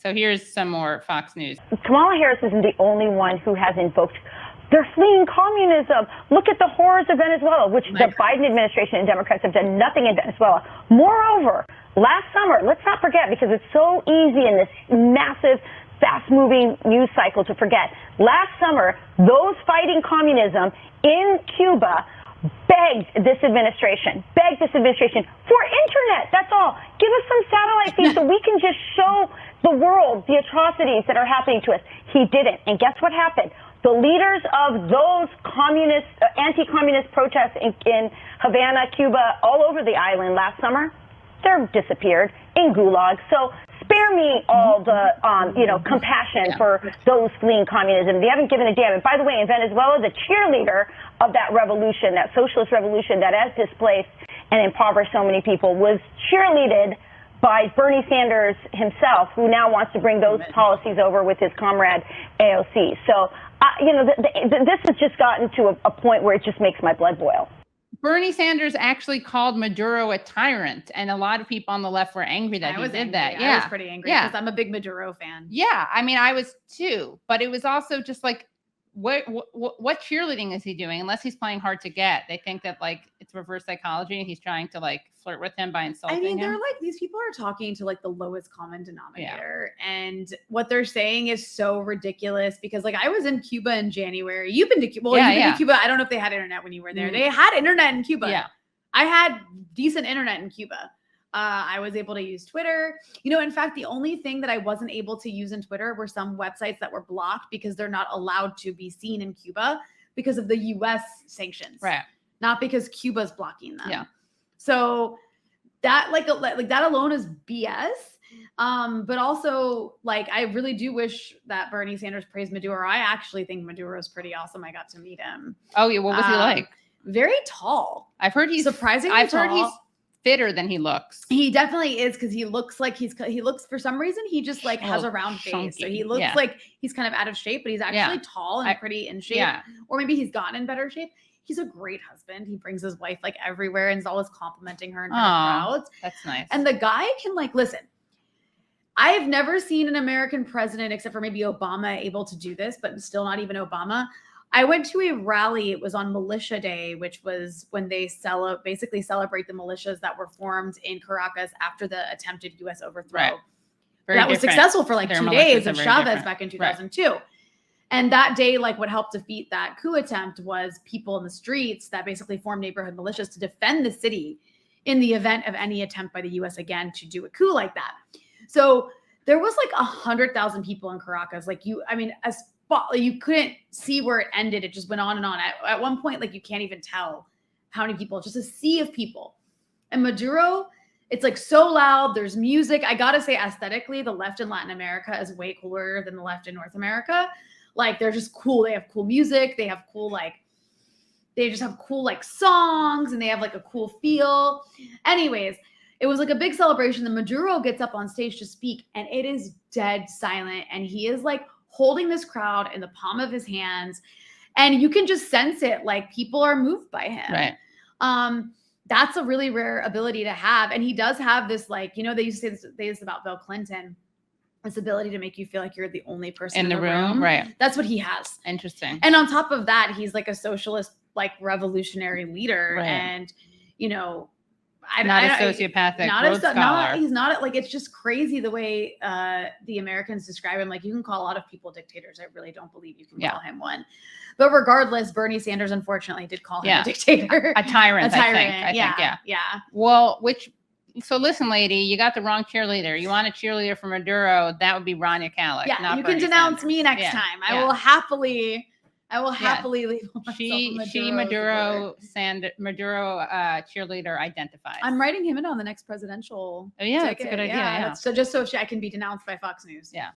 So here's some more Fox News. Kamala Harris isn't the only one who has invoked they're fleeing communism. Look at the horrors of Venezuela, which the Biden administration and Democrats have done nothing in Venezuela. Moreover, last summer, let's not forget, because it's so easy in this massive, fast-moving news cycle to forget. Last summer, those fighting communism in Cuba begged this administration for internet. That's all. Give us some satellite feeds so we can just show the world the atrocities that are happening to us. He didn't. And guess what happened? The leaders of those communist, anti-communist protests in Havana, Cuba, all over the island last summer, they're disappeared in gulags. So spare me all the, compassion for those fleeing communism. They haven't given a damn. And by the way, in Venezuela, the cheerleader of that revolution, that socialist revolution that has displaced and impoverished so many people, was cheerleaded by Bernie Sanders himself, who now wants to bring those policies over with his comrade AOC. So, this has just gotten to a point where it just makes my blood boil. Bernie Sanders actually called Maduro a tyrant, and a lot of people on the left were angry that he did that. Yeah, I was pretty angry because I'm a big Maduro fan. Yeah, I mean, I was too, but it was also just like, what cheerleading is he doing? Unless he's playing hard to get, they think that like it's reverse psychology and he's trying to like flirt with him by insulting him. They're like, these people are talking to like the lowest common denominator, and what they're saying is so ridiculous because like I was in Cuba in January. You've been to Cuba. Well, you've been to Cuba. I don't know if they had internet when you were there. They had internet in Cuba. Yeah. I had decent internet in Cuba. I was able to use Twitter. In fact, the only thing that I wasn't able to use in Twitter were some websites that were blocked because they're not allowed to be seen in Cuba because of the U.S. sanctions. Right. Not because Cuba's blocking them. Yeah. So that like that alone is BS. But also like I really do wish that Bernie Sanders praised Maduro. I actually think Maduro is pretty awesome. I got to meet him. Oh yeah, what was he like? Very tall. I've heard he's surprisingly tall. I've heard he's fitter than he looks. He definitely is because he looks like he looks for some reason he just like has a round face. So he looks like he's kind of out of shape, but he's actually tall and pretty in shape. Yeah. Or maybe he's gotten in better shape. He's a great husband. He brings his wife like everywhere and is always complimenting her in front of crowds. That's nice. And the guy can like listen. I have never seen an American president except for maybe Obama able to do this, but still not even Obama. I went to a rally. It was on Militia Day, which was when they basically celebrate the militias that were formed in Caracas after the attempted U.S. overthrow. Right. That was successful for like 2 days of Chavez back in 2002. Right. And that day, like what helped defeat that coup attempt was people in the streets that basically formed neighborhood militias to defend the city in the event of any attempt by the U.S. again to do a coup like that. So there was like 100,000 people in Caracas. You couldn't see where it ended. It just went on and on. At one point, like you can't even tell how many people, just a sea of people. And Maduro, it's like so loud. There's music. I got to say aesthetically, the left in Latin America is way cooler than the left in North America. Like they're just cool. They have cool music. They have cool, they just have cool songs and they have like a cool feel. Anyways, it was like a big celebration. The Maduro gets up on stage to speak and it is dead silent. And he is like holding this crowd in the palm of his hands. And you can just sense it. Like people are moved by him. Right. That's a really rare ability to have. And he does have this, they used to say this about Bill Clinton, this ability to make you feel like you're the only person in the room. Right. That's what he has. Interesting. And on top of that, he's like a socialist, revolutionary leader. Right. And, not a sociopathic Rhodes Scholar. He's not it's just crazy the way the Americans describe him. Like you can call a lot of people dictators. I really don't believe you can call him one. But regardless, Bernie Sanders unfortunately did call him a dictator. A tyrant, I think. Yeah. Well, so listen, lady, you got the wrong cheerleader. You want a cheerleader for Maduro, that would be Rania Khalek. Yeah, not you Bernie can denounce Sanders. me next time. I will happily leave Maduro cheerleader identifies. I'm writing him in on the next presidential ticket. That's a good idea. Yeah. So just so I can be denounced by Fox News. Yeah.